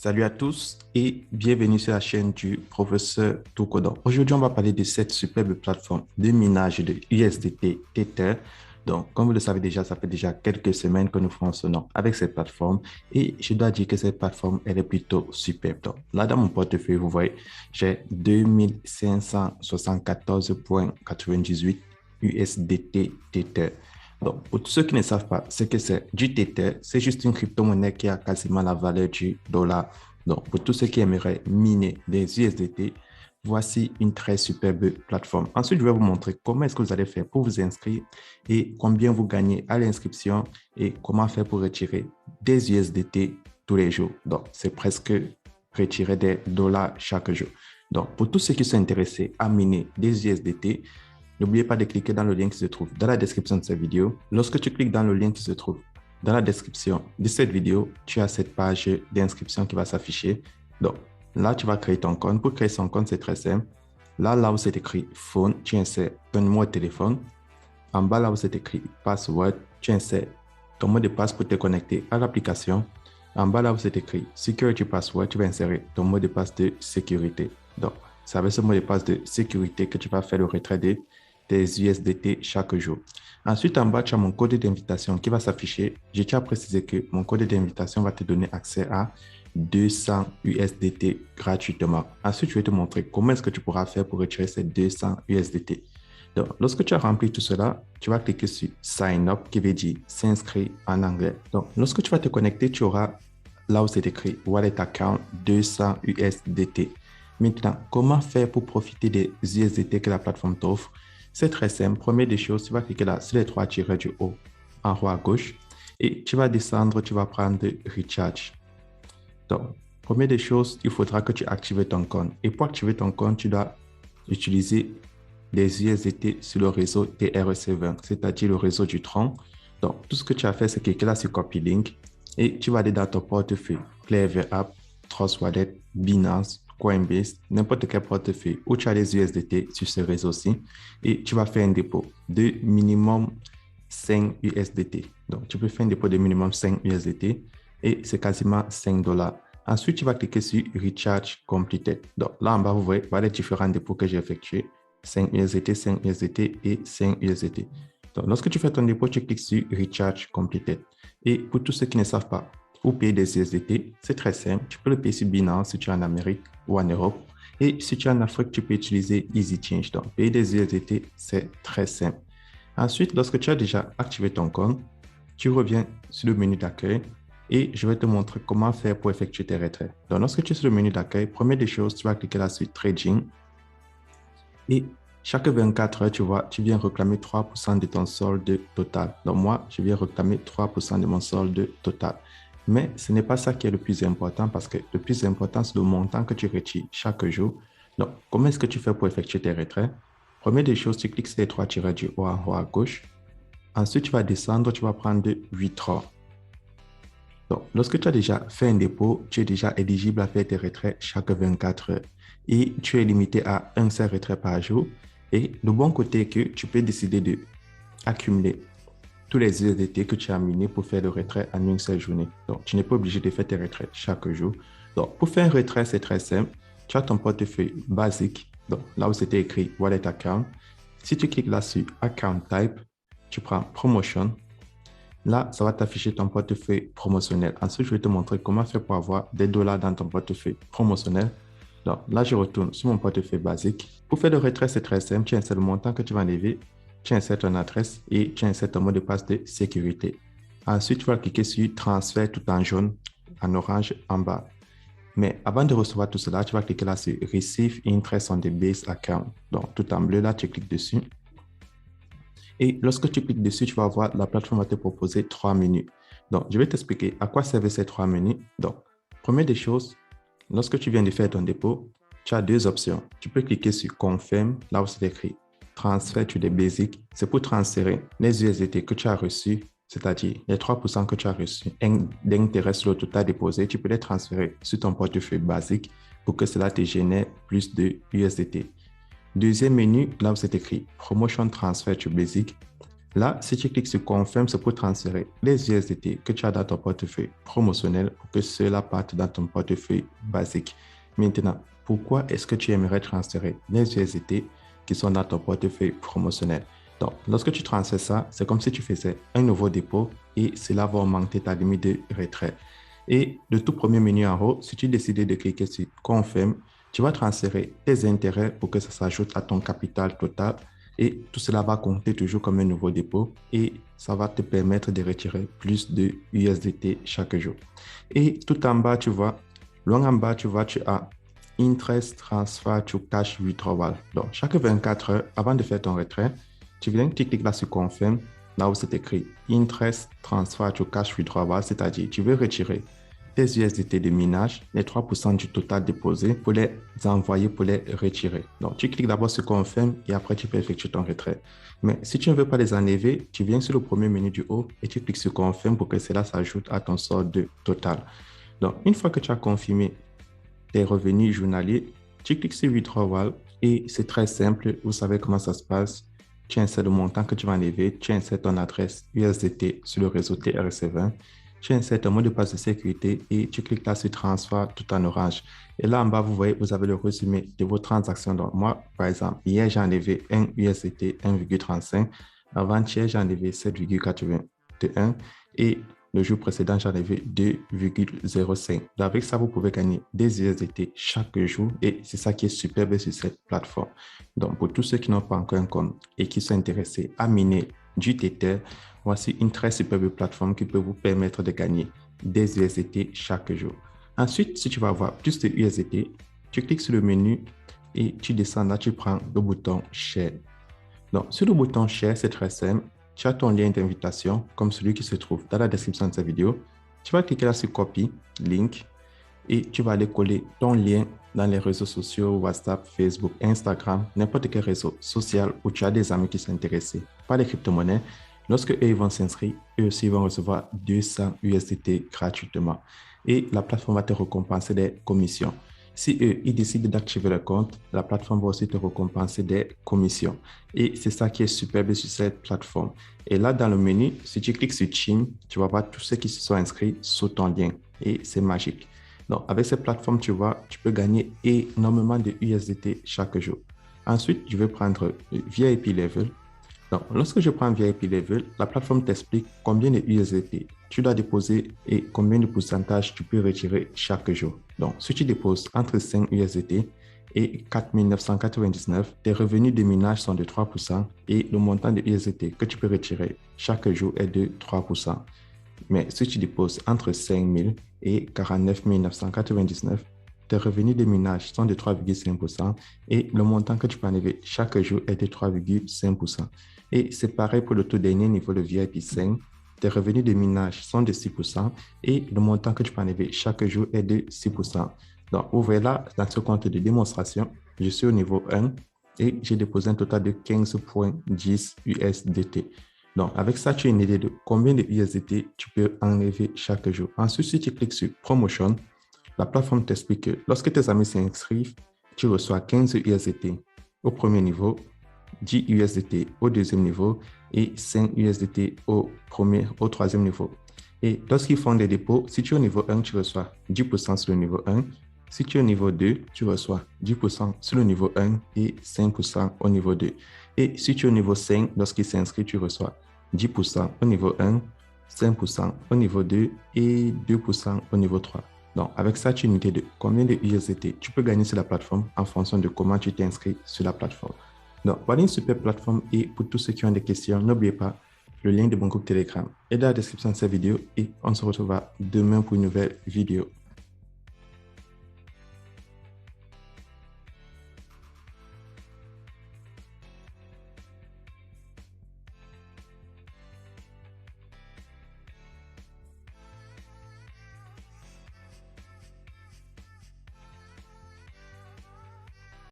Salut à tous et bienvenue sur la chaîne du professeur Toukodon. Aujourd'hui, on va parler de cette superbe plateforme de minage de USDT Tether. Donc, comme vous le savez déjà, ça fait déjà quelques semaines que nous fonctionnons avec cette plateforme et je dois dire que cette plateforme, elle est plutôt superbe. Donc, là, dans mon portefeuille, vous voyez, j'ai 2574,98 USDT Tether. Donc, pour tous ceux qui ne savent pas ce que c'est du Tether, c'est juste une crypto-monnaie qui a quasiment la valeur du dollar. Donc, pour tous ceux qui aimeraient miner des USDT, voici une très superbe plateforme. Ensuite, je vais vous montrer comment est-ce que vous allez faire pour vous inscrire et combien vous gagnez à l'inscription et comment faire pour retirer des USDT tous les jours. Donc, c'est presque retirer des dollars chaque jour. Donc, pour tous ceux qui sont intéressés à miner des USDT, n'oubliez pas de cliquer dans le lien qui se trouve dans la description de cette vidéo. Lorsque tu cliques dans le lien qui se trouve dans la description de cette vidéo, tu as cette page d'inscription qui va s'afficher. Donc, là, tu vas créer ton compte. Pour créer son compte, c'est très simple. Là où c'est écrit phone, tu insères ton numéro de téléphone. En bas, là où c'est écrit password, tu insères ton mot de passe pour te connecter à l'application. En bas, là où c'est écrit security password, tu vas insérer ton mot de passe de sécurité. Donc, c'est avec ce mot de passe de sécurité que tu vas faire le retrait des USDT chaque jour. Ensuite, en bas, tu as mon code d'invitation qui va s'afficher. Je tiens à préciser que mon code d'invitation va te donner accès à 200 USDT gratuitement. Ensuite, je vais te montrer comment est-ce que tu pourras faire pour retirer ces 200 USDT. Donc, lorsque tu as rempli tout cela, tu vas cliquer sur Sign Up qui veut dire s'inscrire en anglais. Donc, lorsque tu vas te connecter, tu auras là où c'est écrit Wallet Account 200 USDT. Maintenant, comment faire pour profiter des USDT que la plateforme t'offre? C'est très simple. Première des choses, tu vas cliquer là sur les trois tirets du haut en haut à gauche et tu vas descendre, tu vas prendre Recharge. Donc, première des choses, il faudra que tu actives ton compte. Et pour activer ton compte, tu dois utiliser des USDT sur le réseau TRC20, c'est-à-dire le réseau du Tron. Donc, tout ce que tu as fait, c'est cliquer là sur Copy Link et tu vas aller dans ton portefeuille Clever App, Trust Wallet, Binance, Coinbase, n'importe quel portefeuille où tu as les USDT sur ce réseau-ci et tu vas faire un dépôt de minimum 5 USDT. Donc, tu peux faire un dépôt de minimum 5 USDT et c'est quasiment 5 dollars. Ensuite, tu vas cliquer sur Recharge Completed. Donc, là en bas, vous voyez les différents dépôts que j'ai effectués. 5 USDT, 5 USDT et 5 USDT. Donc, lorsque tu fais ton dépôt, tu cliques sur Recharge Completed. Et pour tous ceux qui ne savent pas où payer des USDT, c'est très simple. Tu peux le payer sur Binance si tu es en Amérique ou en Europe. Et si tu es en Afrique, tu peux utiliser EasyChange. Donc, payer des USDT, c'est très simple. Ensuite, lorsque tu as déjà activé ton compte, tu reviens sur le menu d'accueil et je vais te montrer comment faire pour effectuer tes retraits. Donc, lorsque tu es sur le menu d'accueil, première des choses, tu vas cliquer là sur Trading. Et chaque 24 heures, tu vois, tu viens réclamer 3% de ton solde total. Donc, moi, je viens réclamer 3% de mon solde total. Mais ce n'est pas ça qui est le plus important parce que le plus important, c'est le montant que tu retires chaque jour. Donc, comment est-ce que tu fais pour effectuer tes retraits? Première des choses, tu cliques sur les trois tirets du haut en haut à gauche. Ensuite, tu vas descendre, tu vas prendre 8 Donc, lorsque tu as déjà fait un dépôt, tu es déjà éligible à faire tes retraits chaque 24 heures. Et tu es limité à un seul retrait par jour. Et le bon côté est que tu peux décider d'accumuler tous les USDT que tu as minés pour faire le retrait en une seule journée. Donc, tu n'es pas obligé de faire tes retraits chaque jour. Donc, pour faire un retrait, c'est très simple. Tu as ton portefeuille basique. Donc, là où c'était écrit Wallet Account. Si tu cliques là sur Account Type, tu prends Promotion. Là, ça va t'afficher ton portefeuille promotionnel. Ensuite, je vais te montrer comment faire pour avoir des dollars dans ton portefeuille promotionnel. Donc, là, je retourne sur mon portefeuille basique. Pour faire le retrait, c'est très simple. Tu insères le montant que tu vas enlever, tu insères ton adresse et tu insères ton mot de passe de sécurité. Ensuite, tu vas cliquer sur Transfert tout en jaune, en orange en bas. Mais avant de recevoir tout cela, tu vas cliquer là sur Receive Interest on the Base Account. Donc, tout en bleu, là, tu cliques dessus. Et lorsque tu cliques dessus, tu vas voir la plateforme va te proposer 3 menus. Donc, je vais t'expliquer à quoi servent ces 3 menus. Donc, première des choses, lorsque tu viens de faire ton dépôt, tu as deux options. Tu peux cliquer sur Confirm, là où c'est écrit Transfert to the Basic. C'est pour transférer les USDT que tu as reçus, c'est-à-dire les 3% que tu as reçus d'intérêt sur le total déposé. Tu peux les transférer sur ton portefeuille basique pour que cela te génère plus de USDT. Deuxième menu, là où c'est écrit Promotion Transfer to Basic. Là, si tu cliques sur Confirme, c'est pour transférer les USDT que tu as dans ton portefeuille promotionnel pour que cela parte dans ton portefeuille basique. Maintenant, pourquoi est-ce que tu aimerais transférer les USDT qui sont dans ton portefeuille promotionnel? Donc, lorsque tu transfères ça, c'est comme si tu faisais un nouveau dépôt et cela va augmenter ta limite de retrait. Et le tout premier menu en haut, si tu décides de cliquer sur Confirme, tu vas transférer tes intérêts pour que ça s'ajoute à ton capital total. Et tout cela va compter toujours comme un nouveau dépôt et ça va te permettre de retirer plus de USDT chaque jour. Et tout en bas, tu vois, loin en bas, tu vois, tu as Interest Transfer to Cash Withdrawal. Donc, chaque 24 heures, avant de faire ton retrait, tu viens, tu cliques là sur Confirm, là où c'est écrit Interest Transfer to Cash Withdrawal, c'est-à-dire tu veux retirer tes USDT de minage, les 3% du total déposé pour les envoyer, pour les retirer. Donc, tu cliques d'abord sur Confirm et après, tu peux effectuer ton retrait. Mais si tu ne veux pas les enlever, tu viens sur le premier menu du haut et tu cliques sur Confirm pour que cela s'ajoute à ton solde total. Donc, une fois que tu as confirmé tes revenus journaliers, tu cliques sur Withdrawal et c'est très simple. Vous savez comment ça se passe. Tu insères le montant que tu vas enlever, tu insères ton adresse USDT sur le réseau TRC20. Tu insères ton mot de passe de sécurité et tu cliques là sur transfert tout en orange. Et là en bas, vous voyez, vous avez le résumé de vos transactions. Donc moi, par exemple, hier, j'ai enlevé un USDT 1,35. Avant-hier, j'ai enlevé 7,81. Et le jour précédent, j'en avais 2,05. Donc avec ça, vous pouvez gagner des USDT chaque jour et c'est ça qui est superbe sur cette plateforme. Donc pour tous ceux qui n'ont pas encore un compte et qui sont intéressés à miner du Tether, voici une très superbe plateforme qui peut vous permettre de gagner des USDT chaque jour. Ensuite, si tu veux avoir plus de USDT, tu cliques sur le menu et tu descends là, tu prends le bouton Share. Donc, sur le bouton Share, c'est très simple. Tu as ton lien d'invitation, comme celui qui se trouve dans la description de cette vidéo. Tu vas cliquer là sur Copy, Link, et tu vas aller coller ton lien dans les réseaux sociaux, WhatsApp, Facebook, Instagram, n'importe quel réseau social où tu as des amis qui sont intéressés par les crypto-monnaies. Lorsque eux vont s'inscrire, eux aussi vont recevoir 200 USDT gratuitement. Et la plateforme va te récompenser des commissions. Si eux, ils décident d'activer le compte, la plateforme va aussi te récompenser des commissions. Et c'est ça qui est superbe sur cette plateforme. Et là, dans le menu, si tu cliques sur Team, tu vas voir tous ceux qui se sont inscrits sous ton lien. Et c'est magique. Donc, avec cette plateforme, tu vois, tu peux gagner énormément de USDT chaque jour. Ensuite, je vais prendre VIP Level. Donc, lorsque je prends VIP Level, la plateforme t'explique combien de USDT tu dois déposer et combien de pourcentage tu peux retirer chaque jour. Donc, si tu déposes entre 5 USDT et 4 999, tes revenus de minage sont de 3% et le montant de USDT que tu peux retirer chaque jour est de 3%. Mais si tu déposes entre 5 000 et 49 999, tes revenus de minage sont de 3,5% et le montant que tu peux enlever chaque jour est de 3,5%. Et c'est pareil pour le tout dernier niveau de VIP 5. Tes revenus de minage sont de 6% et le montant que tu peux enlever chaque jour est de 6%. Donc, vous voyez là, dans ce compte de démonstration, je suis au niveau 1 et j'ai déposé un total de 15,10 USDT. Donc, avec ça, tu as une idée de combien de USDT tu peux enlever chaque jour. Ensuite, si tu cliques sur Promotion, la plateforme t'explique que lorsque tes amis s'inscrivent, tu reçois 15 USDT au premier niveau, 10 USDT au deuxième niveau et 5 USDT au troisième niveau. Et lorsqu'ils font des dépôts, si tu es au niveau 1, tu reçois 10% sur le niveau 1. Si tu es au niveau 2, tu reçois 10% sur le niveau 1 et 5% au niveau 2. Et si tu es au niveau 5, lorsqu'il s'inscrit, tu reçois 10% au niveau 1, 5% au niveau 2 et 2% au niveau 3. Donc, avec ça, tu as une idée de combien de USDT tu peux gagner sur la plateforme en fonction de comment tu t'es inscrit sur la plateforme. Donc, voilà une super plateforme et pour tous ceux qui ont des questions, n'oubliez pas le lien de mon groupe Telegram est dans la description de cette vidéo et on se retrouvera demain pour une nouvelle vidéo.